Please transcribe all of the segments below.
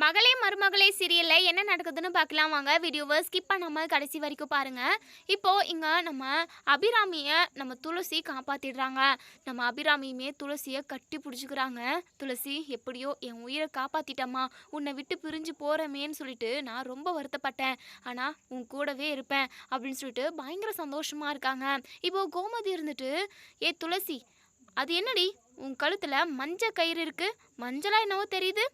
மகளே மருமகளே சீரியல்ல என்ன நடக்குதுன்னு பார்க்கலாம் வாங்க. வீடியோவை ஸ்கிப் பண்ணாம கடைசி வரைக்கும் பாருங்க. இப்போ இங்க நம்ம அபிராமியை நம்ம துளசி காப்பாத்திடுறாங்க. நம்ம அபிராமியுமே துளசியை கட்டி பிடிச்சிக்கிறாங்க. துளசி, எப்படியோ என் உயிரை காப்பாத்திட்டம்மா, உன்னை விட்டு பிரிஞ்சு போறமேன்னு சொல்லிட்டு நான் ரொம்ப வருத்தப்பட்டேன், ஆனா உன் கூடவே இருப்பேன் அப்படின்னு சொல்லிட்டு பயங்கர சந்தோஷமா இருக்காங்க. இப்போ கோமதி இருந்துட்டு, ஏ துளசி, அது என்னடி உன் கழுத்துல மஞ்சள் கயிறு இருக்கு, மஞ்சளா என்னவோ தெரியுது,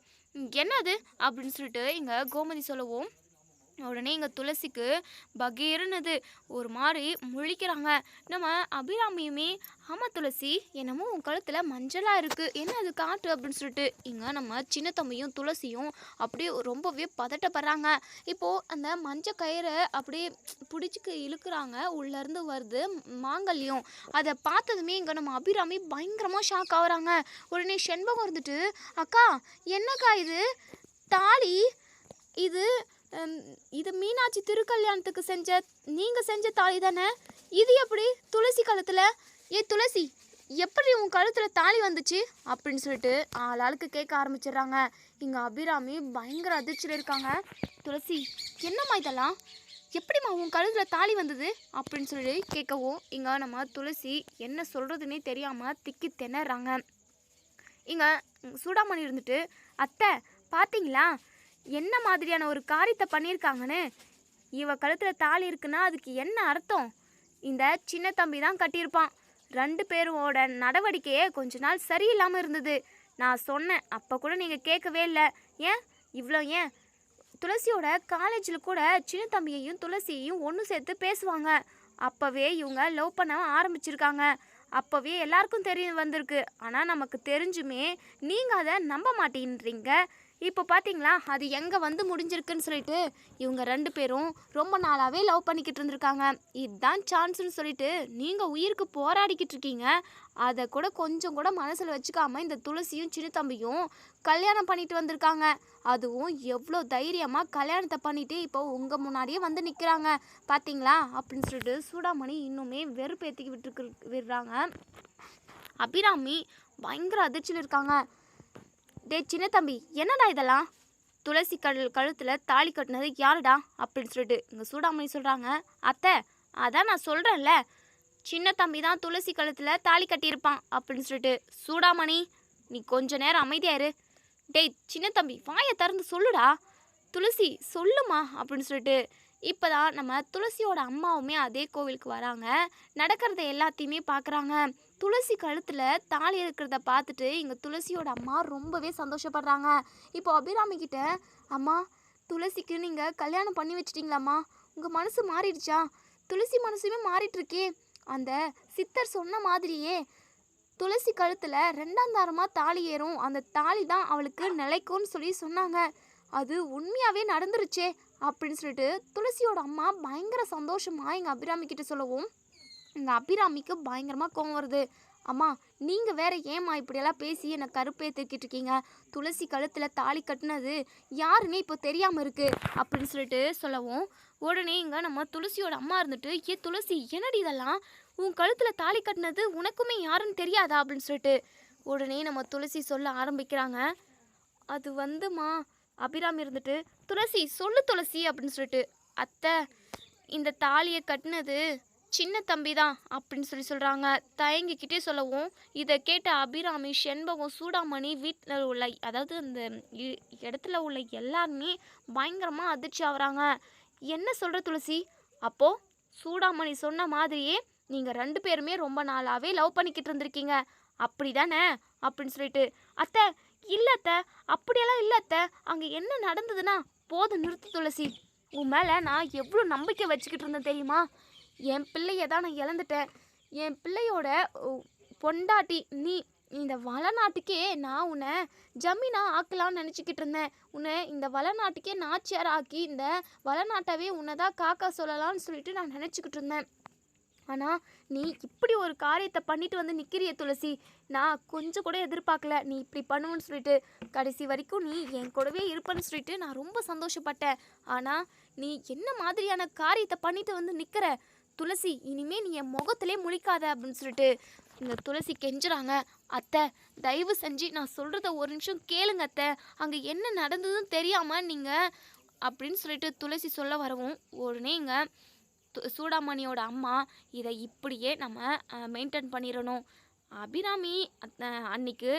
என்னது அப்படின்னு சொல்லிட்டு இங்கே கோமதி சொல்லவும், உடனே இங்கே துளசிக்கு பகீர்னது ஒரு மாதிரி முழிக்கிறாங்க. நம்ம அபிராமியுமே, ஆமாம் துளசி, என்னமோ உன் கழுத்தில் மஞ்சளாக இருக்குது, என்ன அது காட்டு அப்படின்னு சொல்லிட்டு இங்கே நம்ம சின்ன தம்பியும் துளசியும் அப்படியே ரொம்பவே பதட்டப்படுறாங்க. இப்போது அந்த மஞ்சள் கயிறை அப்படியே பிடிச்சிக்கு இழுக்கிறாங்க, உள்ளேருந்து வருது மாங்கல்யம். அதை பார்த்ததுமே இங்கே நம்ம அபிராமி பயங்கரமாக ஷாக் ஆகுறாங்க. உடனே செண்பகம் இருந்துட்டு, அக்கா என்னக்கா இது தாலி, இது இது மீனாட்சி திருக்கல்யாணத்துக்கு நீங்கள் செஞ்ச தாலி தானே, இது எப்படி துளசி கழுத்தில், ஏ துளசி, எப்படி உன் கழுத்தில் தாலி வந்துச்சு அப்படின்னு சொல்லிட்டு ஆளாளுக்கு கேட்க ஆரம்பிச்சிடுறாங்க. இங்கே அபிராமி பயங்கர அதிர்ச்சியில் இருக்காங்க. துளசி, என்னம்மா இதெல்லாம், எப்படிம்மா உன் கழுத்தில் தாலி வந்தது அப்படின்னு சொல்லி கேட்கவும், இங்கே நம்ம துளசி என்ன சொல்கிறதுனே தெரியாமல் திக்கி திணறாங்க. இங்கே சூடாமணி இருந்துட்டு, அத்தை பார்த்தீங்களா என்ன மாதிரியான ஒரு காரியத்தை பண்ணியிருக்காங்கன்னு, இவ கழுத்தில் தாலி இருக்குன்னா அதுக்கு என்ன அர்த்தம், இந்த சின்ன தம்பி தான் கட்டியிருப்பான். 2 பேரோட நடவடிக்கையே கொஞ்ச நாள் சரியில்லாமல் இருந்தது. நான் சொன்னேன், அப்போ கூட நீங்கள் கேட்கவே இல்லை. ஏன் இவ்வளோ, ஏன் துளசியோட காலேஜில் கூட சின்ன தம்பியையும் துளசியையும் ஒன்று சேர்த்து பேசுவாங்க. அப்போவே இவங்க லவ் பண்ண ஆரம்பிச்சிருக்காங்க. அப்போவே எல்லாருக்கும் தெரிய வந்திருக்கு. ஆனால் நமக்கு தெரிஞ்சுமே நீங்கள் அதை நம்ப மாட்டேன்றீங்க. இப்போ பார்த்தீங்களா அது எங்கே வந்து முடிஞ்சிருக்குன்னு சொல்லிட்டு, இவங்க 2 பேரும் ரொம்ப நாளாகவே லவ் பண்ணிக்கிட்டு இருந்திருக்காங்க. இதுதான் சான்ஸ்னு சொல்லிட்டு நீங்கள் உயிருக்கு போராடிக்கிட்டு இருக்கீங்க. அதை கூட கொஞ்சம் கூட மனசில் வச்சுக்காமல் இந்த துளசியும் சின்ன தம்பியும் கல்யாணம் பண்ணிட்டு வந்திருக்காங்க. அதுவும் எவ்வளோ தைரியமாக கல்யாணத்தை பண்ணிவிட்டு இப்போ உங்கள் முன்னாடியே வந்து நிற்கிறாங்க பார்த்தீங்களா அப்படின்னு சொல்லிட்டு சூடாமணி இன்னுமே வெறுப்பேற்றிக்கு விடுறாங்க. அபிராமி பயங்கர அதிர்ச்சியில் இருக்காங்க. டே சின்ன தம்பி, என்னடா இதெல்லாம், துளசி கழுத்தில் தாலி கட்டினது யாருடா அப்படின்னு சொல்லிட்டு இங்கே சூடாமணி சொல்கிறாங்க. அத்தை, அதான் நான் சொல்கிறேன்ல, சின்ன தம்பி தான் துளசி கழுத்தில் தாலி கட்டியிருப்பான் அப்படின்னு சொல்லிட்டு. சூடாமணி, நீ கொஞ்ச நேரம் அமைதியாயிரு. டேய் சின்ன தம்பி, வாயை திறந்து சொல்லுடா, துளசி சொல்லுமா அப்படின்னு சொல்லிட்டு. இப்போ தான் நம்ம துளசியோட அம்மாவுமே அதே கோவிலுக்கு வராங்க. நடக்கிறத எல்லாத்தையுமே பார்க்குறாங்க. துளசி கழுத்தில் தாலி இருக்கிறத பார்த்துட்டு இங்கே துளசியோட அம்மா ரொம்பவே சந்தோஷப்படுறாங்க. இப்போ அபிராமி கிட்ட, அம்மா துளசிக்கு நீங்கள் கல்யாணம் பண்ணி வச்சிட்டிங்களாம்மா, உங்கள் மனசு மாறிடுச்சா, துளசி மனசுமே மாறிட்டுருக்கே, அந்த சித்தர் சொன்ன மாதிரியே துளசி கழுத்தில் 2ஆம் தாரமாக தாலி ஏறும், அந்த தாலி தான் அவளுக்கு நிலைக்கும்னு சொல்லி சொன்னாங்க, அது உண்மையாகவே நடந்துருச்சே அப்படின்னு சொல்லிட்டு துளசியோட அம்மா பயங்கர சந்தோஷமாக எங்கள் அபிராமி கிட்ட சொல்லவும், எங்கள் அபிராமிக்கு பயங்கரமாக கோவம் வருது. அம்மா நீங்கள் வேற ஏம்மா இப்படியெல்லாம் பேசி என்னை கருப்பேற்றிக்கிட்டு இருக்கீங்க, துளசி கழுத்தில் தாலி கட்டினது யாருன்னே இப்போ தெரியாமல் இருக்குது அப்படின்னு சொல்லிட்டு சொல்லவும், உடனே இங்கே நம்ம துளசியோட அம்மா இருந்துட்டு, ஏ துளசி, என்னடி இதெல்லாம், உன் கழுத்தில் தாலி கட்டினது உனக்குமே யாருன்னு தெரியாதா அப்படின்னு சொல்லிட்டு உடனே நம்ம துளசி சொல்ல ஆரம்பிக்கிறாங்க. அது வந்துமா, அபிராமி இருந்துட்டு, துளசி சொல்லு துளசி அப்படின்னு சொல்லிட்டு, அத்தை இந்த தாலியை கட்டினது சின்ன தம்பி தான் அப்படின்னு சொல்கிறாங்க. தயங்கிக்கிட்டே சொல்லவும், இதை கேட்ட அபிராமி, செண்பகம், சூடாமணி, வீட்டில் உள்ள, அதாவது அந்த இடத்துல உள்ள எல்லாருமே பயங்கரமாக அதிர்ச்சி ஆகுறாங்க. என்ன சொல்கிற துளசி, அப்போது சூடாமணி சொன்ன மாதிரியே நீங்கள் 2 பேருமே ரொம்ப நாளாகவே லவ் பண்ணிக்கிட்டு இருந்திருக்கீங்க அப்படி தானே அப்படின்னு சொல்லிட்டு. அத்தை இல்லை அத்தை, அப்படியெல்லாம் இல்லை அத்தை, அங்கே என்ன நடந்ததுன்னா, போதும் நிறுத்து துளசி, உன் மேலே நான் எவ்வளோ நம்பிக்கை வச்சுக்கிட்டு இருந்தேன் தெரியுமா, என் பிள்ளையை தான் நான் இழந்துட்டேன், என் பிள்ளையோட பொண்டாட்டி நீ, இந்த வளநாட்டுக்கே நான் உன்னை ஜமீனா ஆக்கலான்னு நினச்சிக்கிட்டு இருந்தேன், உன்னை இந்த வளநாட்டுக்கே நாச்சியார் ஆக்கி இந்த வளநாட்டவே உன்னை தான் காக்கா சொல்லலான்னு சொல்லிட்டு நான் நினச்சிக்கிட்டு இருந்தேன். ஆனால் நீ இப்படி ஒரு காரியத்தை பண்ணிட்டு வந்து நிற்கிறிய துளசி, நான் கொஞ்சம் கூட எதிர்பார்க்கல நீ இப்படி பண்ணுவேன்னு சொல்லிட்டு. கடைசி வரைக்கும் நீ என் கூடவே இருப்பேன்னு சொல்லிட்டு நான் ரொம்ப சந்தோஷப்பட்டேன். ஆனால் நீ என்ன மாதிரியான காரியத்தை பண்ணிட்டு வந்து நிற்கிற துளசி, இனிமேல் நீ என் முகத்திலே முழிக்காத அப்படின்னு சொல்லிட்டு இந்த துளசி கெஞ்சுறாங்க. அத்தை, தயவு செஞ்சு நான் சொல்கிறத ஒரு நிமிஷம் கேளுங்க அத்தை. அங்கே என்ன நடந்ததுன்னு தெரியாமல் நீங்கள் அப்படின்னு சொல்லிட்டு துளசி சொல்ல வரவும் உடனே இங்கே சூடாமணியோட அம்மா இதை இப்படியே நம்ம மெயின்டைன் பண்ணிடணும். அபிராமி அன்னைக்கு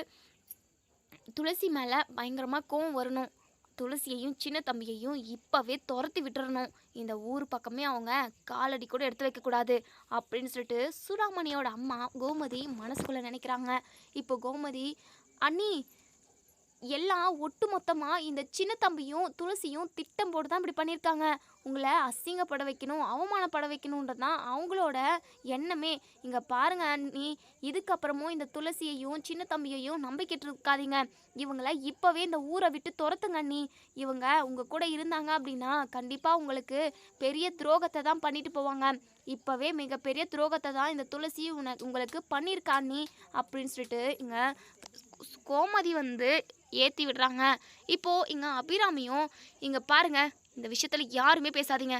துளசி மேலே பயங்கரமாக கோவம் வரணும். துளசியையும் சின்ன தம்பியையும் இப்போவே துரத்தி விட்டுறணும். இந்த ஊர் பக்கமே அவங்க காலடி கூட எடுத்து வைக்கக்கூடாது அப்படின்னு சொல்லிட்டு சூடாமணியோட அம்மா கோமதி மனசுக்குள்ளே நினைக்கிறாங்க. இப்போ கோமதி, அண்ணி எல்லாம் ஒட்டு மொத்தமாக இந்த சின்ன தம்பியும் துளசியும் திட்டம் போட்டு தான் இப்படி பண்ணியிருக்காங்க. உங்களை அசிங்கப்பட வைக்கணும், அவமானப்பட வைக்கணுன்றது தான் அவங்களோட எண்ணமே. இங்கே பாருங்க அண்ணி, இதுக்கப்புறமும் இந்த துளசியையும் சின்ன தம்பியையும் நம்பிக்கிட்டு இருக்காதீங்க. இவங்களை இப்போவே இந்த ஊரை விட்டு துரத்துங்க அண்ணி. இவங்க உங்கள் கூட இருந்தாங்க அப்படின்னா கண்டிப்பாக உங்களுக்கு பெரிய துரோகத்தை தான் பண்ணிட்டு போவாங்க. இப்போவே மிகப்பெரிய துரோகத்தை தான் இந்த துளசி உங்களுக்கு பண்ணியிருக்கா அண்ணி அப்படின்னு சொல்லிட்டு இங்கே கோமதி ஏற்றி விடுறாங்க. இப்போது இங்கே அபிராமியும், இங்கே பாருங்க, இந்த விஷயத்தில் யாருமே பேசாதீங்க.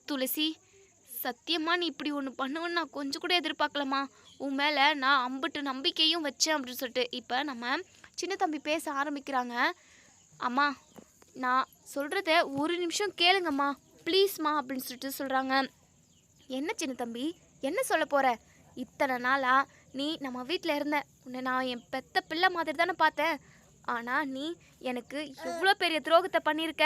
துளசி, சத்தியமாக நீ இப்படி ஒன்று பண்ணுவேன்னு நான் கொஞ்சம் கூட எதிர்பார்க்கலம்மா. உன் மேலே நான் அம்பிட்டு நம்பிக்கையும் வச்சேன் அப்படின்னு சொல்லிட்டு இப்போ நம்ம சின்ன தம்பி பேச ஆரம்பிக்கிறாங்க. அம்மா, நான் சொல்கிறத ஒரு நிமிஷம் கேளுங்கம்மா ப்ளீஸ்மா அப்படின்னு சொல்லிட்டு சொல்கிறாங்க. என்ன சின்ன தம்பி, என்ன சொல்ல போகிற? இத்தனை நாளாக நீ நம்ம வீட்டில் இருந்த, உன்னை நான் என் பெத்த பிள்ளை மாதிரி தானே பார்த்தேன். ஆனால் நீ எனக்கு எவ்வளோ பெரிய துரோகத்தை பண்ணியிருக்க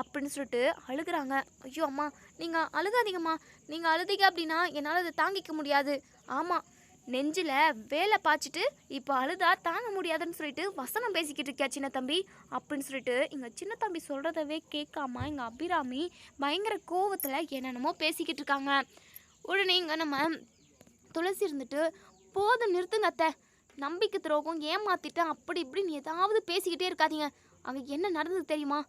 அப்படின்னு சொல்லிட்டு அழுகிறாங்க. ஐயோ அம்மா, நீங்கள் அழுகாதீங்கம்மா. நீங்கள் அழுதிங்க அப்படின்னா என்னால் அதை தாங்கிக்க முடியாது. ஆமாம், நெஞ்சில் வேலை பாய்ச்சிட்டு இப்போ அழுதா தாங்க முடியாதுன்னு சொல்லிட்டு வசனம் பேசிக்கிட்டு இருக்கியா சின்ன தம்பி அப்படின்னு சொல்லிட்டு இங்கே சின்ன தம்பி சொல்கிறதவே கேட்காம இங்கே அபிராமி பயங்கர கோவத்தில் என்னென்னமோ பேசிக்கிட்டு இருக்காங்க. உடனே இங்கே நம்ம துளசி இருந்துட்டு, போதும் நிறுத்துங்க அத்தை, நம்பிக்கை துரோகம் ஏமாத்திட்டேன் அப்படி இப்படின்னு ஏதாவது பேசிக்கிட்டே இருக்காதீங்க. அங்கே என்ன நடந்தது தெரியுமா?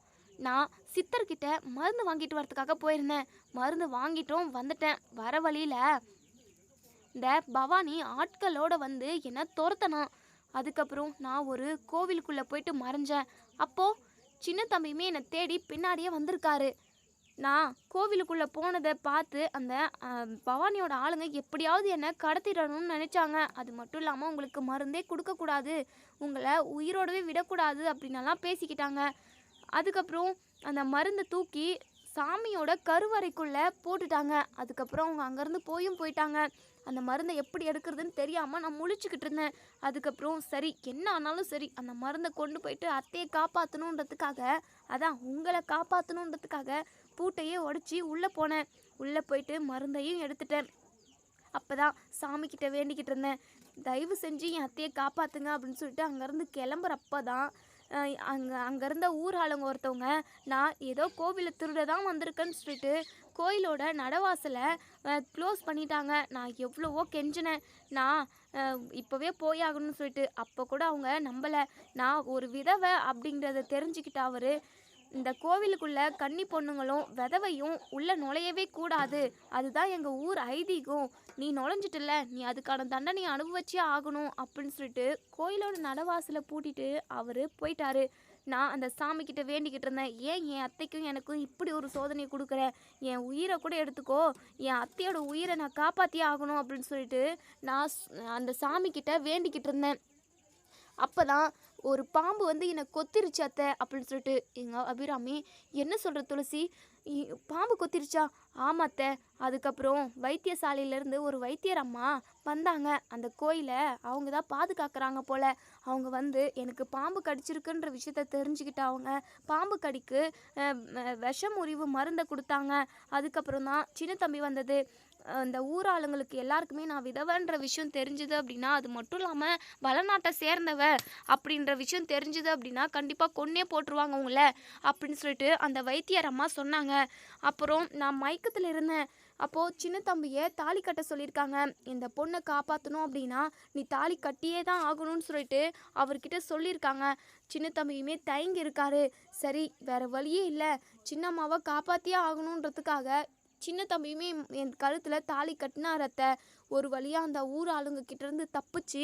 நான் சித்தர்கிட்ட மருந்து வாங்கிட்டு வரதுக்காக போயிருந்தேன். மருந்து வாங்கிட்டும் வந்துட்டேன். வர வழியில் இந்த பவானி ஆட்களோட என்னை துரத்தனா. அதுக்கப்புறம் நான் ஒரு கோவிலுக்குள்ளே போயிட்டு மறைஞ்சேன். அப்போது சின்ன தம்பியுமே என்னை தேடி பின்னாடியே வந்திருக்காரு. நான் கோவிலுக்குள்ளே போனதை பார்த்து அந்த பவானியோட ஆளுங்க எப்படியாவது என்னை கடத்திடணும்னு நினச்சாங்க. அது மட்டும் இல்லாமல் உங்களுக்கு மருந்தே கொடுக்கக்கூடாது, உங்களை உயிரோடவே விடக்கூடாது அப்படின்னலாம் பேசிக்கிட்டாங்க. அதுக்கப்புறம் அந்த மருந்தை தூக்கி சாமியோட கருவறைக்குள்ளே போட்டுட்டாங்க. அதுக்கப்புறம் அவங்க அங்கேருந்து போயிட்டாங்க. அந்த மருந்தை எப்படி எடுக்கிறதுன்னு தெரியாமல் நான் முழிச்சுக்கிட்டு இருந்தேன். அதுக்கப்புறம் சரி, என்ன ஆனாலும் சரி, அந்த மருந்தை கொண்டு போயிட்டு அத்தையை காப்பாற்றணுன்றதுக்காக, அதான் உங்களை காப்பாற்றணுன்றதுக்காக பூட்டையே உடச்சி உள்ளே போனேன். உள்ளே போயிட்டு மருந்தையும் எடுத்துட்டேன். அப்போ தான் சாமிக்கிட்ட வேண்டிக்கிட்டு இருந்தேன், தயவு செஞ்சு என் அத்தையை காப்பாற்றுங்க அப்படின்னு சொல்லிட்டு அங்கேருந்து கிளம்புறப்ப தான் அங்கே இருந்த ஊர் ஆளுங்க ஒருத்தவங்க, நான் ஏதோ கோவிலை திருட தான் வந்திருக்கேன்னு சொல்லிட்டு கோயிலோட நடவாசலை க்ளோஸ் பண்ணிட்டாங்க. நான் எவ்வளவோ கெஞ்சினேன், நான் இப்போவே போயாகணும்னு சொல்லிட்டு. அப்போ கூட அவங்க நம்பலை. நான் ஒரு விதவை அப்படிங்கிறத தெரிஞ்சுக்கிட்ட அவர், இந்த கோவிலுக்குள்ளே கன்னி பொண்ணுங்களும் விதவையும் உள்ளே நுழையவே கூடாது, அதுதான் எங்கள் ஊர் ஐதீகம், நீ நுழைஞ்சிட்டில்ல, நீ அதுக்கான தண்டனையை அனுபவிச்சே ஆகணும் அப்படின்னு சொல்லிட்டு கோயிலோட நடவாசலை பூட்டிட்டு அவர் போயிட்டாரு. நான் அந்த சாமிக்கிட்ட வேண்டிக்கிட்டு இருந்தேன், ஏன் என் அத்தைக்கும் எனக்கும் இப்படி ஒரு சோதனையை கொடுக்குறேன், என் உயிரை கூட எடுத்துக்கோ, என் அத்தையோட உயிரை நான் காப்பாற்றியே ஆகணும் அப்படின்னு சொல்லிட்டு நான் அந்த சாமிக்கிட்ட வேண்டிக்கிட்டு இருந்தேன். அப்போ தான் ஒரு பாம்பு என்னை கொத்திருச்சு அத்தை அப்படின்னு சொல்லிட்டு எங்கள் அபிராமி, என்ன சொல்கிற துளசி, பாம்பு கொத்திருச்சா? ஆமாத்த. அதுக்கப்புறம் வைத்தியசாலையிலேருந்து ஒரு வைத்தியர் அம்மா வந்தாங்க. அந்த கோயிலை அவங்க தான் பாதுகாக்கிறாங்க போல். அவங்க எனக்கு பாம்பு கடிச்சிருக்குன்ற விஷயத்த தெரிஞ்சுக்கிட்டு அவங்க பாம்பு கடிக்கு விஷமுறிவு மருந்தை கொடுத்தாங்க. அதுக்கப்புறம் தான் சின்ன தம்பி வந்தது. அந்த ஊர் ஆளுங்களுக்கு எல்லாருக்குமே நான் விதவைன்ற விஷயம் தெரிஞ்சுது அப்படின்னா, அது மட்டும் இல்லாமல் வளநாட்டை சேர்ந்தவ அப்படின்ற விஷயம் தெரிஞ்சுது அப்படின்னா கண்டிப்பாக கொன்னே போட்டுருவாங்க உங்களை அப்படின்னு சொல்லிட்டு அந்த வைத்தியர் அம்மா சொன்னாங்க. அப்புறம் நான் மயக்கத்தில் இருந்தேன். அப்போது சின்ன தம்பியை தாலி கட்ட சொல்லியிருக்காங்க. இந்த பொண்ணை காப்பாற்றணும் அப்படின்னா நீ தாலி கட்டியே தான் ஆகணும்னு சொல்லிட்டு அவர்கிட்ட சொல்லியிருக்காங்க. சின்ன தம்பியுமே தயங்கி இருக்காரு. சரி, வேறு வழியே இல்லை, சின்னம்மாவை காப்பாற்றியே ஆகணுன்றதுக்காக சின்ன தம்பியுமே என் கழுத்தில் தாலி கட்டினார் அத்தை. ஒரு வழியாக அந்த ஊர் ஆளுங்க கிட்டேருந்து தப்பிச்சு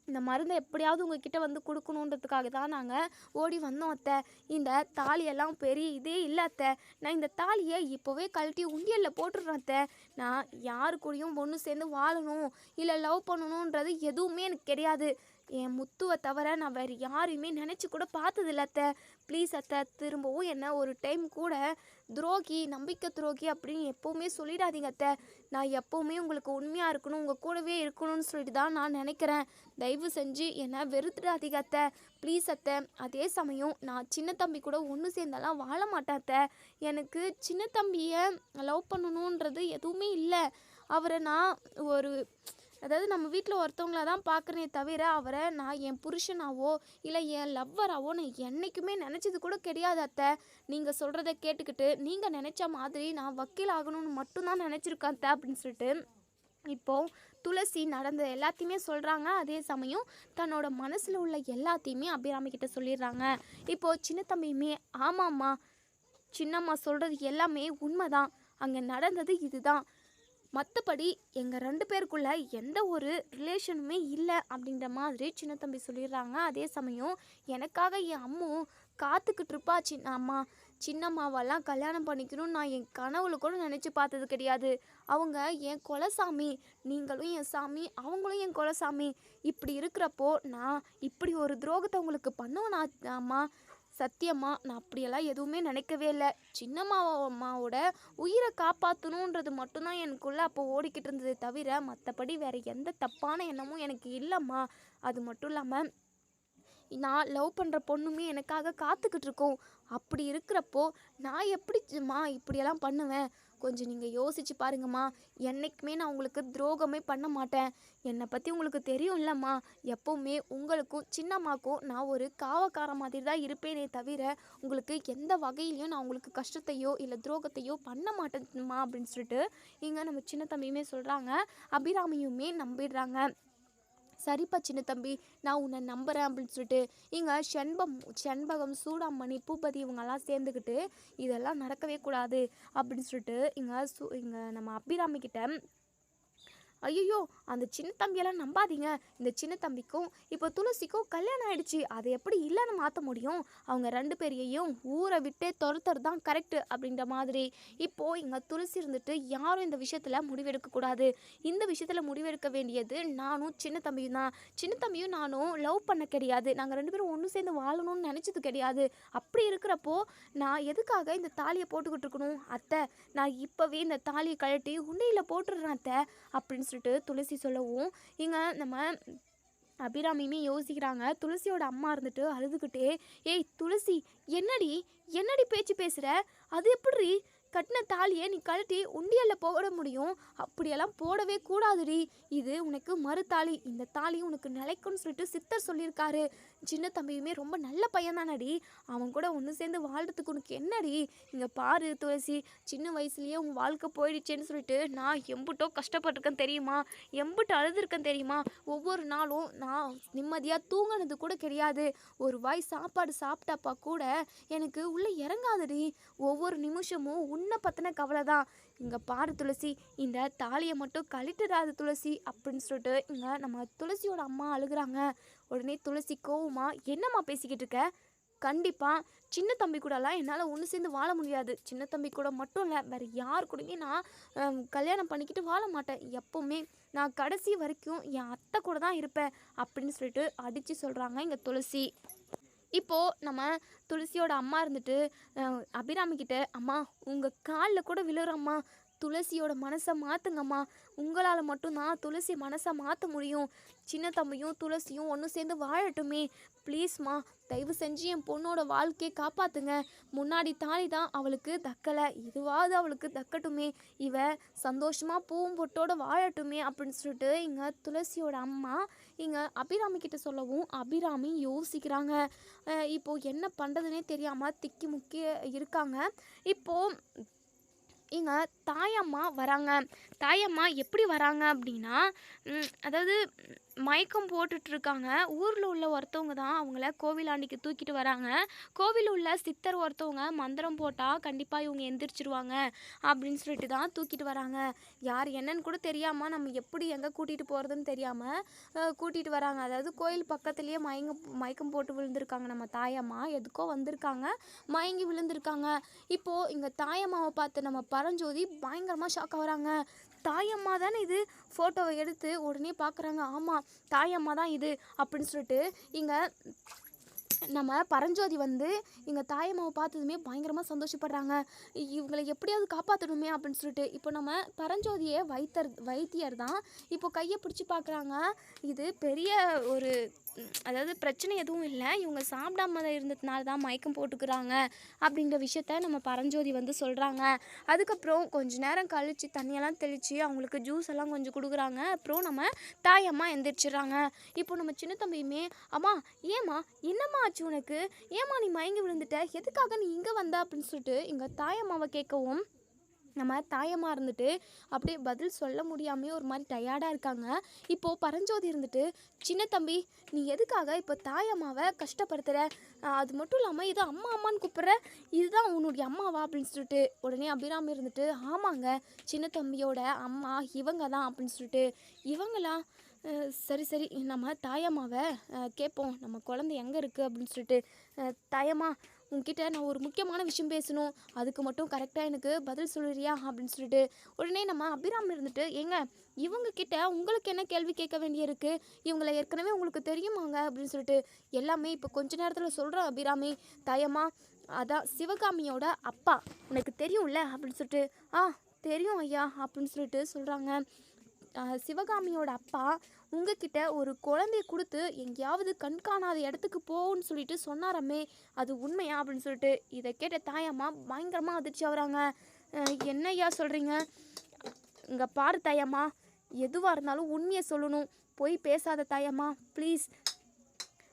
இந்த மருந்தை எப்படியாவது உங்ககிட்ட கொடுக்கணுன்றதுக்காக தான் நாங்கள் ஓடி வந்தோம் அத்தை. இந்த தாலியெல்லாம் பெரிய இதே இல்லை அத்தை. நான் இந்த தாலியை இப்போவே கழட்டி உண்டியலில் போட்டுடுறேன் அத்தை. நான் யாரு கூடயும் ஒன்று சேர்ந்து வாழணும் இல்லை லவ் பண்ணணுன்றது எதுவுமே எனக்கு கிடையாது. என் முத்துவை தவிர நான் வேறு யாரையுமே நினச்சி கூட பார்த்ததில்ல அத்தை. ப்ளீஸ் அத்தை, திரும்பவும் என்ன ஒரு டைம் கூட துரோகி, நம்பிக்கை துரோகி அப்படின்னு எப்போவுமே சொல்லிடாதீங்க அத்தை. நான் எப்போவுமே உங்களுக்கு உண்மையாக இருக்கணும், உங்கள் கூடவே இருக்கணும்னு சொல்லிட்டு தான் நான் நினைக்கிறேன். தயவு செஞ்சு என்னை வெறுத்துடாதீங்க அத்தை, ப்ளீஸ் அத்தை. அதே சமயம் நான் சின்ன தம்பி கூட ஒன்று சேர்ந்தாலாம் வாழ மாட்டேன் அத்தை. எனக்கு சின்ன தம்பியை லவ் பண்ணணுன்றது எதுவுமே இல்லை. அவரை நான் ஒரு அதாவது நம்ம வீட்டில் ஒருத்தவங்கள தான் பார்க்குறேனே தவிர அவரை நான் என் புருஷனாவோ இல்லை என் லவ்வராவோ நான் என்றைக்குமே நினச்சது கூட கிடையாது அத்தை. நீங்கள் சொல்கிறத கேட்டுக்கிட்டு நீங்கள் நினச்ச மாதிரி நான் வக்கீல் ஆகணும்னு மட்டும்தான் நினச்சிருக்கேன் அத்தை அப்படின்னு சொல்லிட்டு இப்போது துளசி நடந்த எல்லாத்தையுமே சொல்கிறாங்க. அதே சமயம் தன்னோட மனசில் உள்ள எல்லாத்தையுமே அபிராமி கிட்ட சொல்லிடுறாங்க. இப்போது சின்ன தம்பியுமே ஆமாம்மா, சின்னம்மா சொல்கிறது எல்லாமே உண்மைதான், அங்கே நடந்தது இதுதான், மற்றபடி எங்கள் 2 பேருக்குள்ள எந்த ஒரு ரிலேஷனுமே இல்லை அப்படின்ற மாதிரி சின்ன தம்பி சொல்லிடுறாங்க. அதே சமயம் எனக்காக என் அம்மு காத்துக்கிட்டு இருப்பா. சின்னம்மாவெல்லாம் கல்யாணம் பண்ணிக்கணும்னு நான் என் கனவுல கூட நினச்சி பார்த்தது கிடையாது. அவங்க என் குலசாமி, நீங்களும் என் சாமி, அவங்களும் என் குலசாமி. இப்படி இருக்கிறப்போ நான் இப்படி ஒரு துரோகத்தை உங்களுக்கு பண்ணுவேன் அம்மா. சத்தியம்மா நான் அப்படியெல்லாம் எதுவுமே நினைக்கவே இல்லை. சின்னம்மாவோட உயிரை காப்பாற்றணுன்றது மட்டும்தான் எனக்குள்ளே அப்போ ஓடிக்கிட்டு இருந்ததே தவிர மற்றபடி வேறு எந்த தப்பான எண்ணமும் எனக்கு இல்லைம்மா. அது மட்டும் இல்லாமல் நான் லவ் பண்ணுற பொண்ணுமே எனக்காக காத்துக்கிட்டு இருக்கோம். அப்படி இருக்கிறப்போ நான் எப்படிம்மா இப்படியெல்லாம் பண்ணுவேன்? கொஞ்சம் நீங்கள் யோசிச்சு பாருங்கம்மா. என்றைக்குமே நான் உங்களுக்கு துரோகமே பண்ண மாட்டேன். என்னை பற்றி உங்களுக்கு தெரியும் இல்லைம்மா. எப்போவுமே உங்களுக்கும் சின்னம்மாக்கும் நான் ஒரு காவக்கார மாதிரி தான் இருப்பேனே தவிர உங்களுக்கு எந்த வகையிலையும் நான் உங்களுக்கு கஷ்டத்தையோ இல்லை துரோகத்தையோ பண்ண மாட்டேன்மா அப்படின்னு சொல்லிட்டு இங்கே நம்ம சின்ன தம்பியுமே சொல்கிறாங்க. அபிராமியுமே நம்பிடுறாங்க. சரிப்பா சின்ன தம்பி, நான் உன்னை நம்புகிறேன் அப்படின்னு சொல்லிட்டு இங்கே செண்பகம், சூடாமணி, பூபதி இவங்கெல்லாம் சேர்ந்துக்கிட்டு இதெல்லாம் நடக்கவே கூடாது அப்படின்னு சொல்லிட்டு இங்கே நம்ம அபிராமி கிட்ட ஐயோ அந்த சின்ன தம்பியெல்லாம் நம்பாதீங்க, இந்த சின்ன தம்பிக்கும் இப்போ துளசிக்கும் கல்யாணம் ஆயிடுச்சு, அதை எப்படி இல்லைன்னு மாற்ற முடியும்? அவங்க 2 பேரையும் ஊரை விட்டே துரத்துறது தான் கரெக்டு அப்படின்ற மாதிரி இப்போது இங்கே துளசி இருந்துட்டு யாரும் இந்த விஷயத்தில் முடிவெடுக்கக்கூடாது. இந்த விஷயத்தில் முடிவெடுக்க வேண்டியது நானும் சின்ன தம்பியும் தான். சின்ன தம்பியும் நானும் லவ் பண்ண கிடையாது, நாங்கள் 2 பேரும் ஒன்று சேர்ந்து வாழணும்னு நினச்சது கிடையாது. அப்படி இருக்கிறப்போ நான் எதுக்காக இந்த தாலியை போட்டுக்கிட்டு இருக்கணும்? அத்தை, நான் இப்போவே இந்த தாலியை கழட்டி உண்டையில் போட்டுடுறேன் அத்தை அப்படின்னு சொல்லிட்டு துளசி சொல்லவும் இங்கே நம்ம அபிராமியுமே யோசிக்கிறாங்க. துளசியோட அம்மா இருந்துட்டு அழுதுகிட்டே ஏய் துளசி, என்னடி பேச்சு பேசுகிற? அது எப்படி கட்டின தாலியை நீ கழட்டி உண்டியலில் போட முடியும்? அப்படியெல்லாம் போடவே கூடாதுடி, இது உனக்கு மறுதாலி, இந்த தாலி உனக்கு நிலைக்கும்னு சொல்லிட்டு சித்தர் சொல்லியிருக்காரு. சின்ன தம்பியுமே ரொம்ப நல்ல பையன் தானடி, அவன் கூட ஒன்று சேர்ந்து வாழ்கிறதுக்கு உனக்கு என்னடி? இங்கே பாரு துளசி, சின்ன வயசுலேயே உன் வாழ்க்கை போயிடுச்சேன்னு சொல்லிட்டு நான் எம்புட்டோ கஷ்டப்பட்டிருக்கேன் தெரியுமா, எம்புட்டு அழுதுருக்கேன் தெரியுமா, ஒவ்வொரு நாளும் நான் நிம்மதியாக தூங்கினது கூட கிடையாது, ஒரு வாய் சாப்பாடு சாப்பிட்டாப்பா கூட எனக்கு உள்ளே இறங்காதடி, ஒவ்வொரு நிமிஷமும் உன்னை பற்றின கவலை தான். இங்கே பாரு துளசி, இந்த தாலியை மட்டும் கழட்டிடாது துளசி அப்படின்னு சொல்லிட்டு இங்கே நம்ம துளசியோட அம்மா அழுகுறாங்க. உடனே துளசி கோவமா என்னம்மா பேசிக்கிட்டு இருக்க? கண்டிப்பாக சின்ன தம்பி கூடலாம் என்னால் ஒன்று சேர்ந்து வாழ முடியாது. சின்ன தம்பி கூட மட்டும் இல்லை, வேறு யார் கூடயும் நான் கல்யாணம் பண்ணிக்கிட்டு வாழ மாட்டேன். எப்போவுமே நான் கடைசி வரைக்கும் என் அத்தை கூட தான் இருப்பேன் அப்படின்னு சொல்லிட்டு அடித்து சொல்கிறாங்க இங்கே துளசி. இப்போது நம்ம துளசியோட அம்மா இருந்துட்டு அபிராமி கிட்ட அம்மா உங்கள் காலில் கூட விழுறம்மா, துளசியோட மனசை மாற்றுங்கம்மா, உங்களால் மட்டும்தான் துளசி மனசை மாற்ற முடியும், சின்ன தம்பியும் துளசியும் ஒன்று சேர்ந்து வாழட்டுமே, ப்ளீஸ்மா தயவு செஞ்சு என் பொண்ணோட வாழ்க்கையை காப்பாற்றுங்க, முன்னாடி தாலி தான் அவளுக்கு தக்கலை, இதுவாவது அவளுக்கு தக்கட்டுமே, இவ சந்தோஷமாக பூவும் பொட்டோட வாழட்டுமே அப்படின்னு சொல்லிட்டு இங்கே துளசியோட அம்மா இங்கே அபிராமி கிட்ட சொல்லவும் அபிராமி யோசிக்கிறாங்க. இப்போது என்ன பண்ணுறதுனே தெரியாமல் திக்கி முக்கி இருக்காங்க. இப்போது இங்கே தாயம்மா வராங்க. தாயம்மா எப்படி வராங்க அப்படின்னா அதாவது மயக்கம் போட்டுட்ருக்காங்க. ஊரில் உள்ள ஒருத்தவங்க தான் அவங்கள கோவிலாண்டிக்கு தூக்கிட்டு வராங்க. கோவில் உள்ள சித்தர் ஒருத்தவங்க மந்திரம் போட்டால் கண்டிப்பாக இவங்க எந்திரிச்சிருவாங்க அப்படின்னு சொல்லிட்டு தான் தூக்கிட்டு வராங்க. யார் என்னன்னு கூட தெரியாமல் நம்ம எப்படி எங்கே கூட்டிகிட்டு போகிறதுன்னு தெரியாமல் கூட்டிகிட்டு வராங்க. அதாவது கோயில் பக்கத்துலேயே மயக்கம் போட்டு விழுந்திருக்காங்க. நம்ம தாயம்மா எதுக்கோ வந்திருக்காங்க, மயங்கி விழுந்திருக்காங்க. இப்போது இங்கே தாயம்மாவை பார்த்து நம்ம பரஞ்சோதி பயங்கரமாக ஷாக் ஆகுறாங்க. தாயம்மா தானே இது, ஃபோட்டோவை எடுத்து உடனே பார்க்குறாங்க. ஆமாம், தாயம்மா தான் இது அப்படின்னு சொல்லிட்டு இங்கே நம்ம பரஞ்சோதி வந்து எங்கள் தாயம்மாவை பார்த்ததுமே பயங்கரமாக சந்தோஷப்படுறாங்க. இவங்களை எப்படியாவது காப்பாற்றணுமே அப்படின்னு சொல்லிட்டு இப்போ நம்ம பரஞ்சோதியை வைத்தியர் தான் இப்போ கையை பிடிச்சி பார்க்குறாங்க. இது பெரிய ஒரு அதாவது பிரச்சனை எதுவும் இல்லை, இவங்க சாப்பிடாம இருந்ததுனால தான் மயக்கம் போட்டுக்கிறாங்க அப்படிங்கிற விஷயத்த நம்ம பரஞ்சோதி வந்து சொல்கிறாங்க. அதுக்கப்புறம் கொஞ்ச நேரம் கழித்து தண்ணியெல்லாம் தெளித்து அவங்களுக்கு ஜூஸ் எல்லாம் கொஞ்சம் கொடுக்குறாங்க. அப்புறம் நம்ம தாயம்மா எந்திரிச்சிடுறாங்க. இப்போ நம்ம சின்ன தம்பியுமே, அம்மா ஏம்மா என்னம்மா ஆச்சு உனக்கு, ஏம்மா நீ மயங்கி விழுந்துட்ட, எதுக்காக நீ இங்கே வந்த அப்படின்னு சொல்லிட்டு எங்கள் தாயம்மாவை கேட்கவும் நம்ம தாயம்மா இருந்துட்டு அப்படியே பதில் சொல்ல முடியாமே ஒரு மாதிரி டயர்டாக இருக்காங்க. இப்போது பரஞ்சோதி இருந்துட்டு, சின்ன தம்பி நீ எதுக்காக இப்போ தாயம்மாவை கஷ்டப்படுத்துகிற, அது மட்டும் இல்லாமல் இது அம்மா அம்மான்னு கூப்பிட்ற, இதுதான் உன்னுடைய அம்மாவா அப்படின்னு சொல்லிட்டு உடனே அபிராமி இருந்துட்டு, ஆமாங்க சின்ன தம்பியோட அம்மா இவங்க தான் அப்படின்னு சொல்லிட்டு, இவங்களா சரி சரி நம்ம தாயம்மாவை கேட்போம், நம்ம குழந்தை எங்கே இருக்குது அப்படின்னு சொல்லிட்டு, தாயம்மா உங்ககிட்ட நான் ஒரு முக்கியமான விஷயம் பேசணும், அதுக்கு மட்டும் கரெக்டாக எனக்கு பதில் சொல்லுறியா அப்படின்னு சொல்லிட்டு உடனே நம்ம அபிராமி இருந்துட்டு, ஏங்க இவங்கக்கிட்ட உங்களுக்கு என்ன கேள்வி கேட்க வேண்டியிருக்கு, இவங்களை ஏற்கனவே உங்களுக்கு தெரியுமாங்க அப்படின்னு சொல்லிட்டு எல்லாமே இப்போ கொஞ்ச நேரத்தில் சொல்கிறேன் அபிராமி. தாயம்மா அதான் சிவகாமியோட அப்பா உனக்கு தெரியும்ல அப்படின்னு சொல்லிட்டு, தெரியும் ஐயா அப்படின்னு சொல்லிட்டு சொல்கிறாங்க. சிவகாமியோட அப்பா உங்ககிட்ட ஒரு குழந்தைய கொடுத்து எங்கேயாவது கண்காணாத இடத்துக்கு போன்னு சொல்லிட்டு சொன்னாரமே, அது உண்மையா அப்படின்னு சொல்லிட்டு இதை கேட்ட தாயம்மா பயங்கரமாக அதிர்ச்சி ஆகுறாங்க. என்ன ஐயா சொல்கிறீங்க, இங்கே பாரு தாயம்மா, எதுவாக இருந்தாலும் உண்மையை சொல்லணும், போய் பேசாத தாயம்மா ப்ளீஸ்,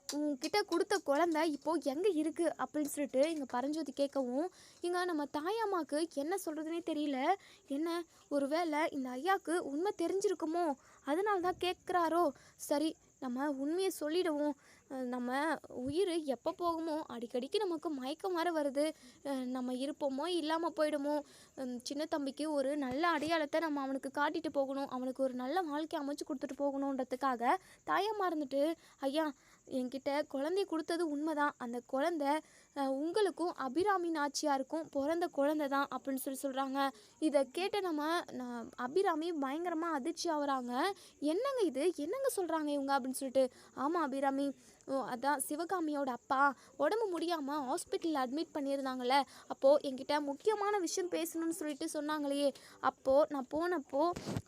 உங்ககிட்ட கொடுத்த குழந்தை இப்போது எங்கே இருக்குது அப்படின்னு சொல்லிட்டு இங்கே பரஞ்சோதி கேட்கவும் இங்கே நம்ம தாயம்மாவுக்கு என்ன சொல்கிறதுனே தெரியல. என்ன ஒருவேளை இந்த ஐயாவுக்கு உண்மை தெரிஞ்சிருக்குமோ, அதனால தான் கேட்குறாரோ, சரி நம்ம உண்மையை சொல்லிடுவோம், நம்ம உயிர் எப்போ போகுமோ அடிக்கடிக்கு நமக்கு மயக்கம் வர வருது, நம்ம இருப்போமோ இல்லாமல் போயிடுமோ, சின்ன தம்பிக்கு ஒரு நல்ல அடையாளத்தை நம்ம அவனுக்கு காட்டிட்டு போகணும், அவனுக்கு ஒரு நல்ல வாழ்க்கை அமைச்சு கொடுத்துட்டு போகணுன்றதுக்காக தாயம்மா இருந்துட்டு, ஐயா என்கிட்ட குழந்தை கொடுத்தது உண்மைதான், அந்த குழந்தை உங்களுக்கும் அபிராமி நாச்சியாருக்கும் பிறந்த குழந்தை தான் அப்படின்னு சொல்கிறாங்க. இதை கேட்ட நம்ம அபிராமி பயங்கரமாக அதிர்ச்சி ஆகுறாங்க. என்னங்க இது, என்னங்க சொல்கிறாங்க இவங்க அப்படின்னு சொல்லிட்டு, ஆமாம் அபிராமி, அதான் சிவகாமியோட அப்பா உடம்பு முடியாமல் ஹாஸ்பிட்டலில் அட்மிட் பண்ணியிருந்தாங்களே, அப்போது என்கிட்ட முக்கியமான விஷயம் பேசணும்னு சொல்லிட்டு சொன்னாங்களே, அப்போது நான் போனப்போ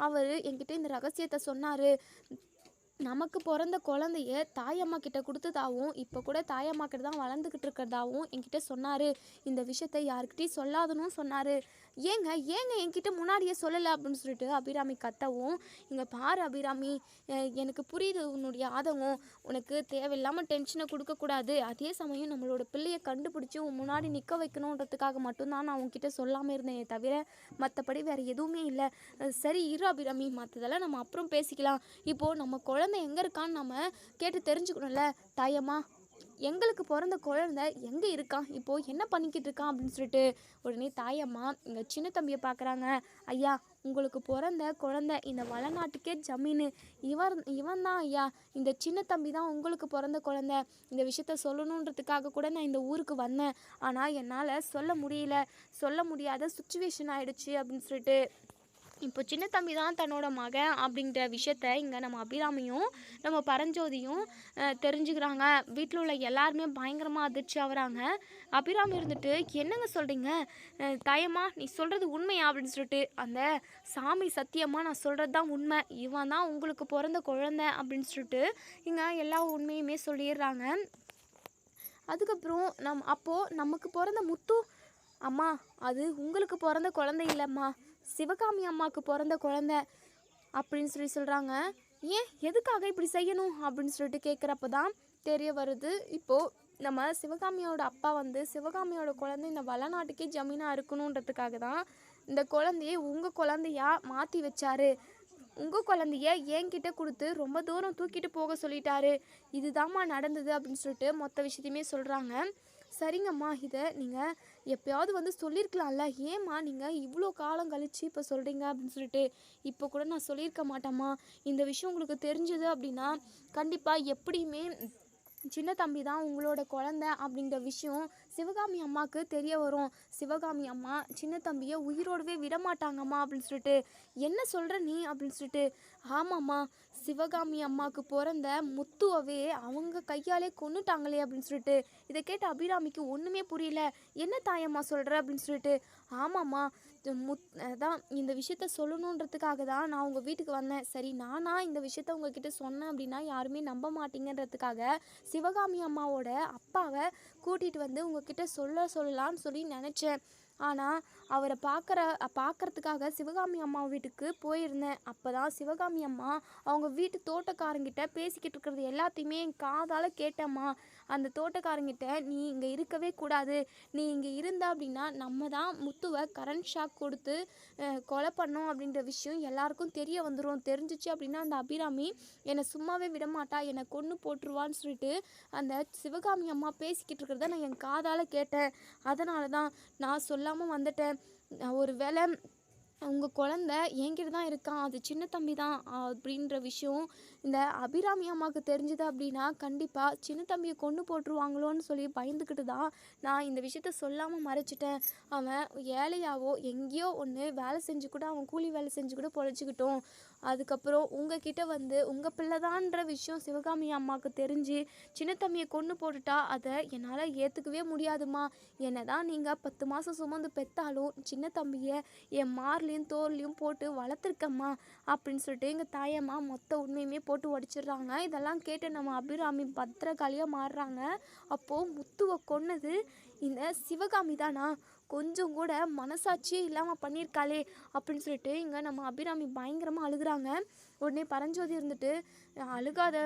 அவர் என்கிட்ட இந்த ரகசியத்தை சொன்னார், நமக்கு பிறந்த குழந்தைய தாயம்மா கிட்ட கொடுத்ததாகவும் இப்போ கூட தாயம்மா கிட்ட தான் வளர்ந்துக்கிட்டு இருக்கிறதாகவும் என்கிட்ட சொன்னார், இந்த விஷயத்தை யாருக்கிட்டையும் சொல்லாதனும் சொன்னார், ஏங்க என்கிட்ட முன்னாடியே சொல்லலை அப்படின்னு சொல்லிட்டு அபிராமி கத்தவும், இங்கே பாரு அபிராமி, எனக்கு புரியுது உன்னுடைய ஆதங்கம், உனக்கு தேவையில்லாமல் டென்ஷனை கொடுக்கக்கூடாது, அதே சமயம் நம்மளோட பிள்ளையை கண்டுபிடிச்சி உன் முன்னாடி நிற்க வைக்கணுன்றதுக்காக மட்டும்தான் நான் உன்கிட்ட சொல்லாமல் இருந்தேன் தவிர மற்றபடி வேறு எதுவுமே இல்லை. சரி இரு அபிராமி, மற்றதெல்லாம் நம்ம அப்புறம் பேசிக்கலாம், இப்போது நம்ம குழந்தை எங்கே இருக்கான்னு நம்ம கேட்டு தெரிஞ்சுக்கணும்ல. தாயம்மா எங்களுக்கு பிறந்த குழந்தை எங்கே இருக்கான், இப்போது என்ன பண்ணிக்கிட்டு இருக்கான் அப்படின்னு சொல்லிட்டு உடனே தாயம்மா இங்கே சின்ன தம்பியை பார்க்குறாங்க. ஐயா உங்களுக்கு பிறந்த குழந்தை இந்த வளநாட்டுக்கே ஜமீனு, இவன் தான் ஐயா, இந்த சின்ன தம்பி தான் உங்களுக்கு பிறந்த குழந்தை, இந்த விஷயத்த சொல்லணுன்றதுக்காக கூட நான் இந்த ஊருக்கு வந்தேன், ஆனால் என்னால் சொல்ல முடியாத சுச்சுவேஷன் ஆகிடுச்சு அப்படின்னு சொல்லிட்டு இப்போ சின்ன தம்பி தான் தன்னோட மகன் அப்படிங்கிற விஷயத்த இங்கே நம்ம அபிராமியும் நம்ம பரஞ்சோதியும் தெரிஞ்சுக்கிறாங்க. வீட்டில் உள்ள எல்லாருமே பயங்கரமாக அதிர்ச்சி ஆகுறாங்க. அபிராமி இருந்துட்டு, என்னங்க சொல்கிறீங்க தாயம்மா, நீ சொல்கிறது உண்மையா அப்படின்னு சொல்லிட்டு, அந்த சாமி சத்தியமாக நான் சொல்கிறது தான் உண்மை, இவன் தான் உங்களுக்கு பிறந்த குழந்தை அப்படின்னு சொல்லிட்டு இங்கே எல்லா உண்மையுமே சொல்லிடுறாங்க. அதுக்கப்புறம் அப்போது நமக்கு பிறந்த முத்து அம்மா, அது உங்களுக்கு பிறந்த குழந்தை இல்லைம்மா, சிவகாமி அம்மாவுக்கு பிறந்த குழந்தை அப்படின்னு சொல்கிறாங்க. ஏன் எதுக்காக இப்படி செய்யணும் அப்படின்னு சொல்லிட்டு கேட்குறப்ப தான் தெரிய வருது, இப்போது நம்ம சிவகாமியோட அப்பா வந்து சிவகாமியோட குழந்தை இந்த வளநாட்டுக்கே ஜமீனாக இருக்கணுன்றதுக்காக தான் இந்த குழந்தையை உங்கள் குழந்தையா மாற்றி வச்சாரு, உங்கள் குழந்தைய என்கிட்ட கொடுத்து ரொம்ப தூரம் தூக்கிட்டு போக சொல்லிட்டாரு, இதுதாம்மா நடந்தது அப்படின்னு சொல்லிட்டு மொத்த விஷயத்தையுமே சொல்கிறாங்க. சரிங்கம்மா, இதை நீங்கள் எப்போயாவது வந்து சொல்லியிருக்கலாம்ல, ஏம்மா நீங்கள் இவ்வளோ காலம் கழித்து இப்போ சொல்கிறீங்க அப்படின்னு சொல்லிட்டு, இப்போ கூட நான் சொல்லியிருக்க மாட்டேம்மா, இந்த விஷயம் உங்களுக்கு தெரிஞ்சது அப்படின்னா கண்டிப்பாக எப்படியுமே சின்ன தம்பி தான் உங்களோட குழந்தை அப்படிங்கிற விஷயம் சிவகாமி அம்மாவுக்கு தெரிய வரும். சிவகாமி அம்மா சின்ன தம்பியை உயிரோடவே விடமாட்டாங்கம்மா அப்படின்னு சொல்லிட்டு, என்ன சொல்கிற நீ அப்படின்னு சொல்லிட்டு, ஆமாம்மா, சிவகாமி அம்மாவுக்கு பிறந்த முத்துவவே அவங்க கையாலே கொன்னுட்டாங்களே அப்படின்னு சொல்லிட்டு, இதை கேட்ட அபிராமிக்கு ஒன்றுமே புரியல. என்ன தாயம்மா சொல்கிற அப்படின்னு சொல்லிட்டு, ஆமாம்மா, அதான் இந்த விஷயத்த சொல்லணுன்றதுக்காக தான் நான் உங்கள் வீட்டுக்கு வந்தேன். சரி, நானா இந்த விஷயத்த உங்ககிட்ட சொன்னேன் அப்படின்னா யாருமே நம்ப மாட்டீங்கன்றதுக்காக சிவகாமி அம்மாவோட அப்பாவை கூட்டிகிட்டு வந்து உங்ககிட்ட சொல்லலான்னு சொல்லி நினச்சேன். ஆனால் அவரை பார்க்கறதுக்காக சிவகாமி அம்மா வீட்டுக்கு போயிருந்தேன். அப்போ தான் சிவகாமி அம்மா அவங்க வீட்டு தோட்டக்காரங்கிட்ட பேசிக்கிட்டு இருக்கிறது எல்லாத்தையுமே என் காதால் கேட்டேம்மா. அந்த தோட்டக்காரங்கிட்ட, நீ இங்கே இருக்கவே கூடாது, நீ இங்கே இருந்த அப்படின்னா நம்ம தான் முத்துவை கரண்ட் ஷாக் கொடுத்து கொலை பண்ணோம் அப்படின்ற விஷயம் எல்லாருக்கும் தெரிய வந்துடும். தெரிஞ்சிச்சு அப்படின்னா அந்த அபிராமி என்னை சும்மாவே விடமாட்டா, என்னை கொன்று போட்டுருவான்னு சொல்லிட்டு அந்த சிவகாமி அம்மா பேசிக்கிட்டு இருக்கிறத நான் என் காதால் கேட்டேன். அதனால தான் நான் சொல்லாமல் வந்துட்டேன். ஒரு வேளை உங்கள் குழந்த என்கிட்ட தான் இருக்கான், அது சின்ன தம்பி தான் அப்படின்ற விஷயம் இந்த அபிராமி அம்மாவுக்கு தெரிஞ்சுது அப்படின்னா கண்டிப்பாக சின்ன தம்பியை கொண்டு போட்டுருவாங்களோன்னு சொல்லி பயந்துக்கிட்டு தான் நான் இந்த விஷயத்த சொல்லாமல் மறைச்சிட்டேன். அவன் ஏழையாவோ எங்கேயோ ஒன்று வேலை செஞ்சு கூட, அவன் கூலி வேலை செஞ்சு கூட பொழைச்சிக்கிட்டோம். அதுக்கப்புறம் உங்ககிட்ட வந்து உங்கள் பிள்ளைதான்ற விஷயம் சிவகாமி அம்மாவுக்கு தெரிஞ்சு சின்ன தம்பியை கொண்டு போட்டுட்டா அதை என்னால் ஏற்றுக்கவே முடியாதுமா. என்ன தான் நீங்கள் 10 மாதம் சுமந்து பெற்றாலும் சின்ன தம்பியை என் மார்லையும் தோல்லையும் போட்டு வளர்த்துருக்கம்மா அப்படின்னு சொல்லிட்டு எங்கள் தாயம்மா மொத்த உண்மையுமே போட்டு உடச்சிடுறாங்க. இதெல்லாம் கேட்டு நம்ம அபிராமி பத்திரகாளியாக மாறுறாங்க. அப்போது முத்துவை கொன்னது இந்த சிவகாமி தானா, கொஞ்சம் கூட மனசாட்சியே இல்லாமல் பண்ணியிருக்காளே அப்படின்னு சொல்லிட்டு இங்கே நம்ம அபிராமி பயங்கரமாக அழுகுறாங்க. உடனே பரஞ்சோதி இருந்துட்டு, அழுகாத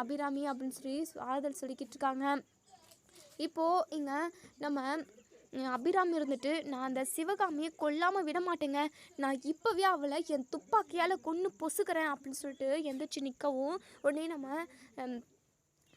அபிராமி அப்படின்னு சொல்லி ஆறுதல் சொல்லிக்கிட்டு இருக்காங்க. இப்போது இங்கே நம்ம அபிராமி இருந்துட்டு, நான் அந்த சிவகாமியை கொல்லாமல் விட மாட்டேங்க, நான் இப்போவே அவளை என் துப்பாக்கியால் கொன்று பொசுக்கிறேன் அப்படின்னு சொல்லிட்டு எந்திரிச்சு நிற்கவும், உடனே நம்ம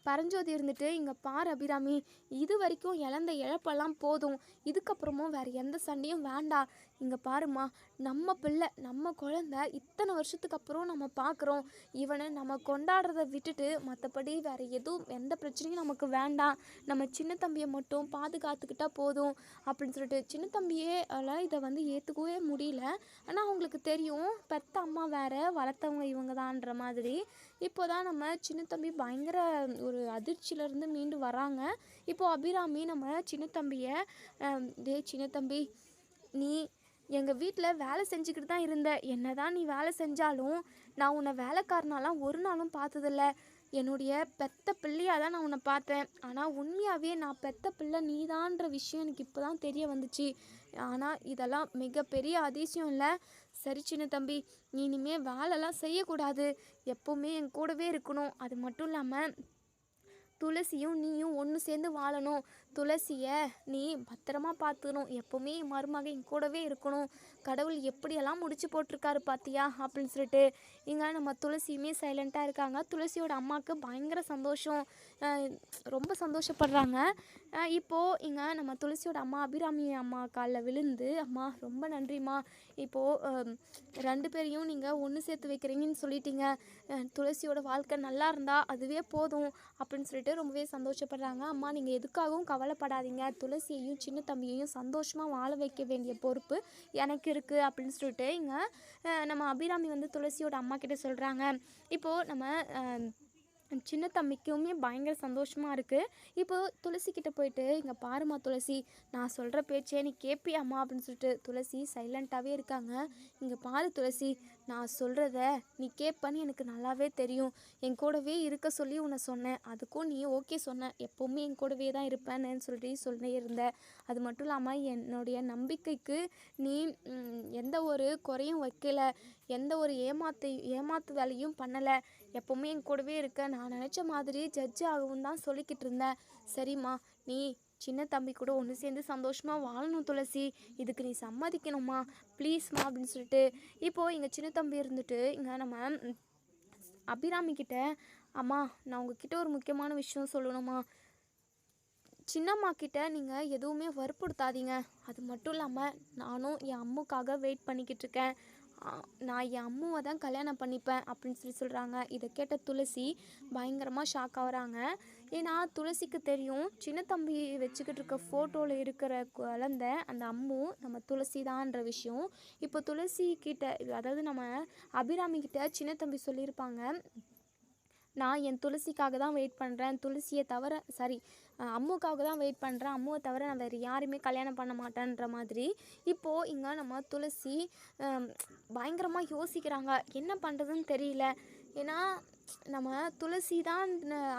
பரஞ்சோதி இருந்துட்டு, இங்கே பார் அபிராமி, இது வரைக்கும் இழந்த இழப்பெல்லாம் போதும், இதுக்கப்புறமும் வேறு எந்த சண்டையும் வேண்டாம். இங்கே பாருமா, நம்ம பிள்ளை, நம்ம குழந்த இத்தனை வருஷத்துக்கு அப்புறம் நம்ம பார்க்குறோம். இவனை நம்ம கொண்டாடுறத விட்டுட்டு மற்றபடி வேறு எதுவும் எந்த பிரச்சனையும் நமக்கு வேண்டாம். நம்ம சின்ன தம்பியை மட்டும் பாதுகாத்துக்கிட்டா போதும் அப்படின்னு சொல்லிட்டு, சின்ன தம்பியே இதை வந்து ஏற்றுக்கவே முடியல. ஆனால் அவங்களுக்கு தெரியும் பெத்த அம்மா வேறு, வளர்த்தவங்க இவங்க தான்ற மாதிரி. இப்போ தான் நம்ம சின்ன தம்பி பயங்கர ஒரு அதிர்ச்சியிலேருந்து மீண்டு வராங்க. இப்போது அபிராமி நம்ம சின்ன தம்பியை, சின்ன தம்பி, நீ எங்கள் வீட்டில் வேலை செஞ்சுக்கிட்டு தான் இருந்த, என்ன தான் நீ வேலை செஞ்சாலும் நான் உன்னை வேலைக்காரனாலாம் ஒரு நாளும் பார்த்ததில்ல. என்னுடைய பெத்த பிள்ளையாக தான் நான் உன்னை பார்த்தேன். ஆனால் உண்மையாகவே நான் பெத்த பிள்ளை நீதான்ற விஷயம் எனக்கு இப்போ தான் தெரிய வந்துச்சு. ஆனால் இதெல்லாம் மிகப்பெரிய அதிசயம் இல்லை. சரி சின்ன தம்பி, நீ இனிமேல் வேலைலாம் செய்யக்கூடாது, எப்போவுமே என் கூடவே இருக்கணும். அது மட்டும் இல்லாமல் துளசியும் நீயும் ஒன்று சேர்ந்து வாழணும். துளசியை நீ பத்திரமா பார்த்துக்கணும், எப்போவுமே என் மருமக என் கூடவே இருக்கணும். கடவுள் எப்படியெல்லாம் முடிச்சு போட்டிருக்காரு பார்த்தியா அப்படின்னு சொல்லிட்டு இங்கே நம்ம துளசியுமே சைலண்ட்டாக இருக்காங்க. துளசியோட அம்மாவுக்கு பயங்கர சந்தோஷம், ரொம்ப சந்தோஷப்படுறாங்க. இப்போது இங்கே நம்ம துளசியோட அம்மா அபிராமி அம்மா காலில் விழுந்து, அம்மா ரொம்ப நன்றிம்மா, இப்போது 2 பேரையும் நீங்கள் ஒன்று சேர்த்து வைக்கிறீங்கன்னு சொல்லிட்டீங்க, துளசியோட வாழ்க்கை நல்லா இருந்தால் அதுவே போதும் அப்படின்னு சொல்லிட்டு ரொம்பவே சந்தோஷப்படுறாங்க. அம்மா நீங்கள் எதுக்காகவும் கவலைப்படாதீங்க, துளசியையும் சின்ன தம்பியையும் சந்தோஷமாக வாழ வைக்க வேண்டிய பொறுப்பு எனக்கு இருக்குது அப்படின்னு சொல்லிட்டு இங்கே நம்ம அபிராமி வந்து துளசியோட அம்மா கிட்ட சொல்கிறாங்க. இப்போது நம்ம சின்ன தம்பிக்குமே பயங்கர சந்தோஷமாக இருக்குது. இப்போது துளசிக்கிட்ட போயிட்டு, இங்கே பாருமா துளசி, நான் சொல்கிற பேச்சே நீ கேட்பியாம்மா அப்படின்னு சொல்லிட்டு துளசி சைலண்ட்டாகவே இருக்காங்க. இங்கே பாரு துளசி, நான் சொல்கிறத நீ கேட்பன்னு எனக்கு நல்லாவே தெரியும். என் கூடவே இருக்க சொல்லி உன்னை சொன்னேன், அதுக்கும் நீ ஓகே சொன்ன, எப்போவுமே என் கூடவே தான் இருப்பேன்னு சொல்லி இருந்த. அது மட்டும் இல்லாமல் என்னுடைய நம்பிக்கைக்கு நீ எந்த ஒரு குறையும் வைக்கலை, எந்த ஒரு ஏமாத்து வேலையும் பண்ணலை, எப்போவுமே என் கூடவே இருக்க, நான் நினச்ச மாதிரி ஜட்ஜ் ஆகவும் தான் சொல்லிக்கிட்டு இருந்தேன். சரிம்மா, நீ சின்ன தம்பி கூட ஒன்று சேர்ந்து சந்தோஷமாக வாழணும் துளசி, இதுக்கு நீ சம்மதிக்கணுமா ப்ளீஸ்மா அப்படின்னு சொல்லிட்டு இப்போது இங்கே சின்ன தம்பி இருந்துட்டு இங்கே நம்ம அபிராமி கிட்ட, அம்மா நான் உங்ககிட்ட ஒரு முக்கியமான விஷயம் சொல்லணுமா, சின்னம்மா கிட்ட நீங்கள் எதுவுமே வற்புறுத்தாதீங்க. அது மட்டும் இல்லாமல் நானும் என் அம்முக்காக வெயிட் பண்ணிக்கிட்டு இருக்கேன், நான் என் அம்முவை தான் கல்யாணம் பண்ணிப்பேன் அப்படின்னு சொல்கிறாங்க. இதை கேட்ட துளசி பயங்கரமாக ஷாக் ஆகுறாங்க. ஏன்னா துளசிக்கு தெரியும் சின்ன தம்பி வச்சுக்கிட்டு இருக்க ஃபோட்டோவில் இருக்கிற குழந்தை அந்த அம்மு நம்ம துளசி தான்ற விஷயம். இப்போ துளசி கிட்ட, அதாவது நம்ம அபிராமி கிட்ட சின்ன தம்பி சொல்லியிருப்பாங்க, நான் என் துளசிக்காக தான் வெயிட் பண்ணுறேன், துளசியை தவிர அம்முக்காக தான் வெயிட் பண்ணுறேன், அம்முவை தவிர நான் வேறு யாருமே கல்யாணம் பண்ண மாட்டேன்ற மாதிரி. இப்போது இங்கே நம்ம துளசி பயங்கரமாக யோசிக்கிறாங்க, என்ன பண்ணுறதுன்னு தெரியல. ஏன்னா நம்ம துளசி தான்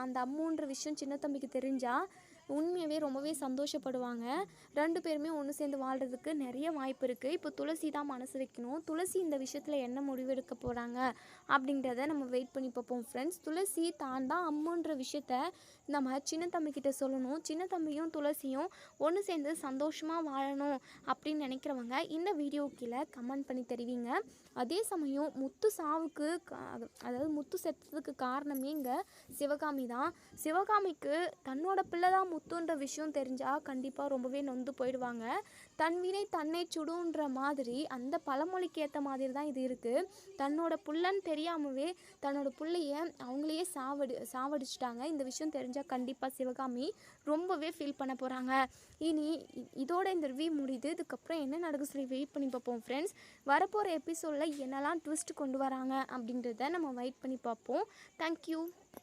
அந்த அம்முன்ற விஷயம் சின்ன தம்பிக்கு தெரிஞ்சால் உண்மையாகவே ரொம்பவே சந்தோஷப்படுவாங்க. 2 பேருமே ஒன்று சேர்ந்து வாழ்கிறதுக்கு நிறைய வாய்ப்பு இருக்குது. இப்போ துளசி தான் மனசு வைக்கணும். துளசி இந்த விஷயத்தில் என்ன முடிவெடுக்க போகிறாங்க அப்படின்றத நம்ம வெயிட் பண்ணி பார்ப்போம் ஃப்ரெண்ட்ஸ். துளசி தான் அம்முன்ற விஷயத்த நம்ம சின்ன தம்பிக்கிட்ட சொல்லணும். சின்ன தம்பியும் துளசியும் ஒன்று சேர்ந்து சந்தோஷமாக வாழணும் அப்படின்னு நினைக்கிறவங்க இந்த வீடியோ கீழே கமெண்ட் பண்ணி தெரிவிங்க. அதே சமயம் முத்து சாவுக்கு அதாவது முத்து செத்ததுக்கு காரணமே இங்கே சிவகாமி தான். சிவகாமிக்கு தன்னோட பிள்ளை தான் முத்துன்ற விஷயம் தெரிஞ்சால் கண்டிப்பாக ரொம்பவே நொந்து போயிடுவாங்க. தன் வினை தன்னை சுடுன்ற மாதிரி அந்த பழமொழிக்கு ஏற்ற மாதிரி தான் இது இருக்குது. தன்னோட புள்ளன்னு தெரியாமவே தன்னோட பிள்ளைய அவங்களையே சாவடிச்சிட்டாங்க. இந்த விஷயம் தெரிஞ்சால் கண்டிப்பாக சிவகாமி ரொம்பவே ஃபீல் பண்ண போகிறாங்க. இனி இதோட இந்த ரிவ்யூ முடியுது. இதுக்கப்புறம் என்ன நடக்குது சொல்லி வெயிட் பண்ணி பார்ப்போம் ஃப்ரெண்ட்ஸ். வரப்போகிற எபிசோடில் என்னெல்லாம் ட்விஸ்ட் கொண்டு வராங்க அப்படின்றத நம்ம வெயிட் பண்ணி பார்ப்போம். தேங்க்யூ.